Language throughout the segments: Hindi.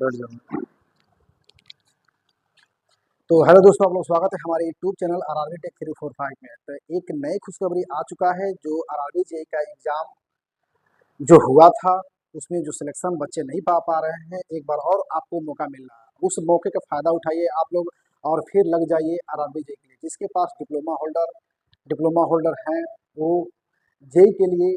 बैठ जाऊँ। तो हेलो दोस्तों, आप लोग स्वागत है हमारे यूट्यूब चैनल आरआरबी टेक 345 में। तो एक नई खुशखबरी आ चुका है जो आरआरबी जेईई का एग्जाम जो हुआ था उसमें जो सिलेक्शन बच्चे नहीं पा रहे हैं, एक बार और आपको मौका मिल रहा है। उस मौके का फायदा उठाइए आप लोग और फिर लग जाइए आरआरबी जेईई के लिए। जिसके पास डिप्लोमा होल्डर हैं वो जेईई के लिए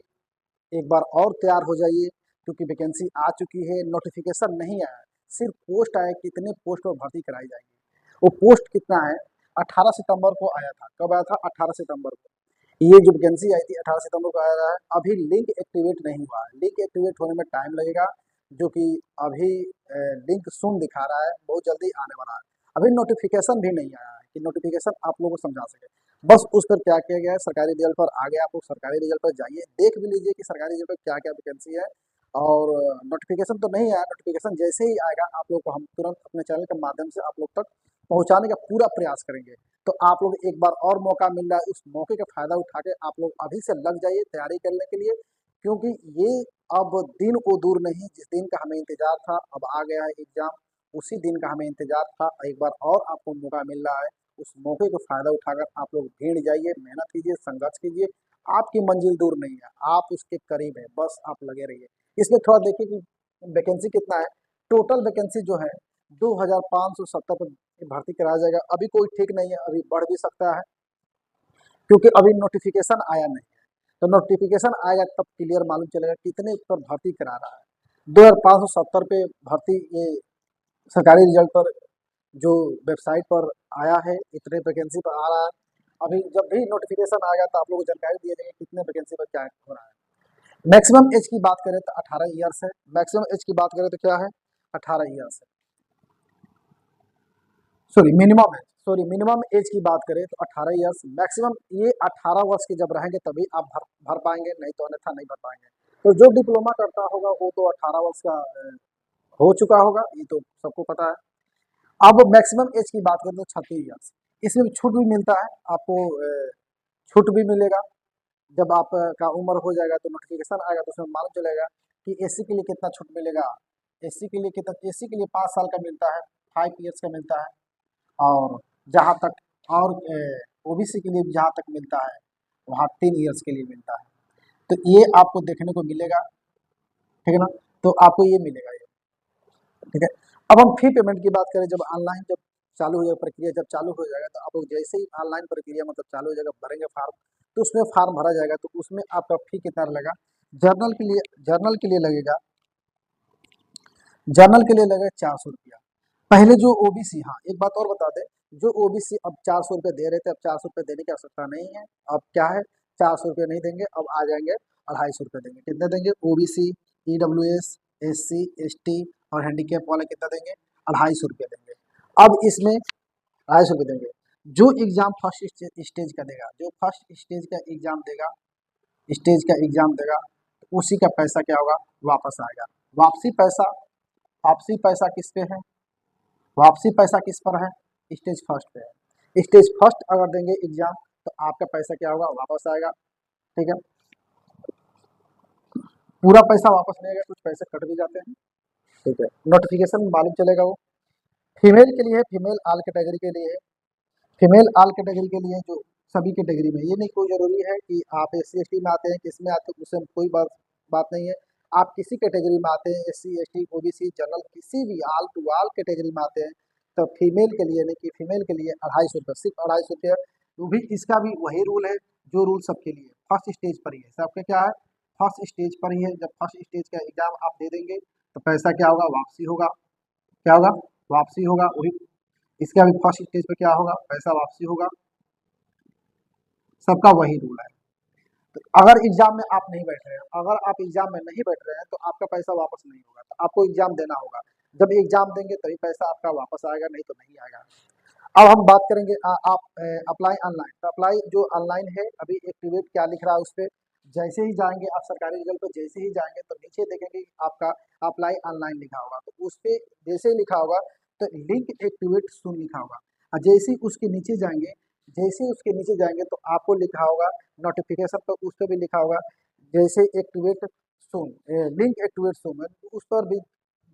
एक बार और तैयार हो जाइए, क्योंकि वैकेंसी आ चुकी है। नोटिफिकेशन नहीं आया, सिर्फ पोस्ट आया, कितने पोस्ट पर भर्ती कराई जाएगी। वो पोस्ट कितना है, 18 सितंबर को आया था। कब आया था? 18 सितंबर को। ये जो वैकेंसी आई थी 18 सितंबर को आया है। अभी लिंक एक्टिवेट नहीं हुआ है। लिंक एक्टिवेट होने में टाइम लगेगा, जो कि अभी लिंक सुन दिखा रहा है, बहुत जल्दी आने वाला है। अभी नोटिफिकेशन भी नहीं आया है कि नोटिफिकेशन आप लोगों को समझा सके। बस उस पर क्या किया गया है, सरकारी रिजल्ट पर आ गया। आप लोग सरकारी रिजल्ट पर जाइए, देख भी लीजिए कि सरकारी रिजल्ट पर क्या क्या वैकेंसी है। और नोटिफिकेशन तो नहीं आया, नोटिफिकेशन जैसे ही आएगा आप लोग को हम तुरंत अपने चैनल के माध्यम से आप लोग तक पहुंचाने का पूरा प्रयास करेंगे। तो आप लोग एक बार और मौका मिल रहा है, उस मौके का फायदा उठा के आप लोग अभी से लग जाइए तैयारी करने के लिए, क्योंकि ये अब दिन वो दूर नहीं जिस दिन का हमें इंतजार था। अब आ गया है एग्जाम, उसी दिन का हमें इंतजार था। एक बार और आपको मौका मिल रहा है, उस मौके का फायदा उठाकर आप लोग भीड़ जाइए, मेहनत कीजिए, संघर्ष कीजिए। आपकी मंजिल दूर नहीं है, आप उसके करीब है, बस आप लगे रहिए। इसमें थोड़ा देखिए कि वैकेंसी कितना है। टोटल वैकेंसी जो है 2570 पर भर्ती कराया जाएगा। अभी कोई ठीक नहीं है, अभी बढ़ भी सकता है, क्योंकि अभी नोटिफिकेशन आया नहीं है। तो नोटिफिकेशन आएगा तब क्लियर मालूम चलेगा कितने पर भर्ती करा रहा है। 2570 पे भर्ती, ये सरकारी रिजल्ट पर जो वेबसाइट पर आया है, इतने वैकेंसी पर आ रहा है। अभी जब भी नोटिफिकेशन आएगा तो आप लोगों को जानकारी दिए जाएंगे कितने वैकेंसी पर क्या हो रहा है। मैक्सिमम एज की बात करें तो 18 ईयर्स है। मैक्सिमम एज की बात करें तो क्या है, 18 ईयर्स है। मिनिमम एज की बात करें तो 18 ईयर्स मैक्सिमम। ये 18 वर्ष के जब रहेंगे तभी आप भर पाएंगे, नहीं तो अन्यथा नहीं भर पाएंगे। तो जो डिप्लोमा करता होगा वो तो 18 वर्ष का हो चुका होगा, ये तो सबको पता है। अब मैक्सिमम एज की बात करें तो 36 ईयर्स। इसमें छूट भी मिलता है आपको, छूट भी मिलेगा। जब आपका उम्र हो जाएगा तो नोटिफिकेशन आएगा तो उसमें मालूम चलेगा कि एससी के लिए कितना छूट मिलेगा। एससी के लिए कितना, एससी के लिए 5 साल का मिलता है, 5 ईयर्स का मिलता है। और जहाँ तक और ओबीसी के लिए जहाँ तक मिलता है वहाँ 3 ईयर्स के लिए मिलता है। तो ये आपको देखने को मिलेगा, ठीक है ना। तो आपको ये मिलेगा ये, ठीक है। अब हम फी पेमेंट की बात करें, जब ऑनलाइन जब चालू हो जाएगा प्रक्रिया, जब चालू हो जाएगा तो आप लोग जैसे ही ऑनलाइन प्रक्रिया मतलब चालू हो जाएगा, भरेंगे फार्म, तो उसमें फार्म भरा जाएगा तो उसमें आपका फी कितना लगेगा। जर्नल के लिए लगेगा, जर्नल के लिए लगेगा 400 रुपया। पहले जो ओबीसी, हाँ एक बात और बता दें, जो ओबीसी अब 400 रुपये दे रहे थे, अब 400 रुपये देने की आवश्यकता नहीं है। अब क्या है, 400 रुपये नहीं देंगे, अब आ जाएंगे 250 रुपये देंगे। कितने देंगे? ओबीसी, ईडब्ल्यूएस, एससी, एसटी और हैंडीकैप वाले कितना देंगे? 250 रुपये देंगे। अब इसमें 250 रुपये देंगे। जो एग्जाम फर्स्ट स्टेज का देगा, जो फर्स्ट स्टेज का एग्जाम देगा, स्टेज का एग्जाम देगा, तो उसी का पैसा क्या होगा, वापस आएगा। वापसी पैसा, वापसी पैसा किस पे है? वापसी पैसा किस पर है? स्टेज फर्स्ट पे है। स्टेज फर्स्ट अगर देंगे एग्जाम तो आपका पैसा क्या होगा, वापस आएगा, ठीक है। पूरा पैसा वापस नहीं आएगा, कुछ पैसे कट भी जाते हैं, ठीक है। नोटिफिकेशन में मालूम चलेगा वो। फीमेल के लिए है, फीमेल ऑल कैटेगरी के लिए है। फीमेल ऑल कैटेगरी के लिए जो सभी कैटेगरी में, ये नहीं कोई जरूरी है कि आप एससी एसटी में आते हैं, किस में आते हैं, उससे कोई बात नहीं है। आप किसी कैटेगरी में आते हैं, एससी एसटी ओबीसी जनरल, किसी भी ऑल टू ऑल कैटेगरी में आते हैं, तो फीमेल के लिए नहीं कि फीमेल के लिए 250 रुपये, सिर्फ 250 रुपये। वो भी इसका भी वही रूल है जो रूल सबके लिए, फर्स्ट स्टेज पर ही है। सबके क्या है, फर्स्ट स्टेज पर ही है। जब फर्स्ट स्टेज का एग्जाम आप दे देंगे तो पैसा क्या होगा, वापसी होगा। क्या होगा? वापसी होगा। वही इसका भी फर्स्ट स्टेज पे क्या होगा, पैसा वापसी होगा। सबका वही रूल है। तो अगर एग्जाम में आप नहीं बैठ रहे हैं, अगर आप एग्जाम में नहीं बैठ रहे हैं तो आपका पैसा वापस नहीं होगा, तो आपको एग्जाम देना होगा। जब एग्जाम देंगे तभी पैसा आपका वापस आएगा, नहीं तो नहीं आएगा। अब हम बात करेंगे आप अप्लाई ऑनलाइन। तो अप्लाई जो ऑनलाइन है, अभी एक्टिवेट क्या लिख रहा है उस पर जैसे ही जाएंगे आप, सरकारी रिजल्ट पर जैसे ही जाएंगे तो नीचे देखेंगे कि आपका अप्लाई ऑनलाइन लिखा होगा, तो उस पर जैसे ही लिखा होगा तो लिंक एक्टिवेट सुन लिखा होगा। और जैसे ही उसके नीचे जाएंगे, जैसे ही उसके नीचे जाएंगे तो आपको लिखा होगा नोटिफिकेशन पर, उस पर भी लिखा होगा जैसे एक्टिवेट सुन, लिंक एक्टिवेट सुन, उस पर भी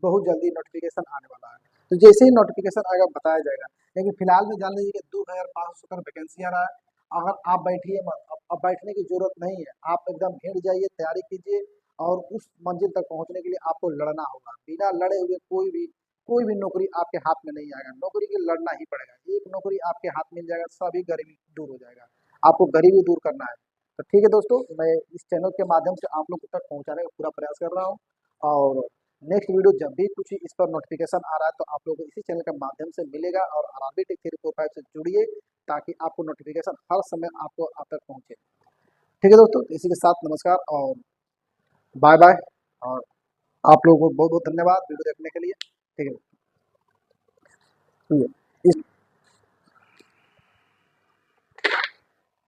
बहुत जल्दी नोटिफिकेशन आने वाला है। तो जैसे ही नोटिफिकेशन आएगा बताया जाएगा। लेकिन फिलहाल में जान लीजिए कि 2500 का वैकेंसी आ रहा है। अगर आप बैठिए मत, अब बैठने की जरूरत नहीं है, आप एकदम भिड़ जाइए, तैयारी कीजिए और उस मंजिल तक पहुंचने के लिए आपको लड़ना होगा। बिना लड़े हुए कोई भी नौकरी आपके हाथ में नहीं आएगा। नौकरी के लड़ना ही पड़ेगा। एक नौकरी आपके हाथ मिल जाएगा, सभी गरीबी दूर हो जाएगा। आपको गरीबी दूर करना है। तो ठीक है दोस्तों, मैं इस चैनल के माध्यम से आप लोग तक पहुंचाने का पूरा प्रयास कर रहा हूँ। और नेक्स्ट वीडियो जब भी कुछ इस पर नोटिफिकेशन आ रहा है तो आप लोगों को इसी चैनल के माध्यम से मिलेगा। और आरआरबी टेक 345 से जुड़िए ताकि आपको नोटिफिकेशन हर समय आपको आप तक पहुंचे। ठीक है दोस्तों, तो इसी के साथ नमस्कार और बाय बाय। और आप लोगों को बहुत बहुत धन्यवाद वीडियो देखने के लिए। ठीक है, सुनिए, इस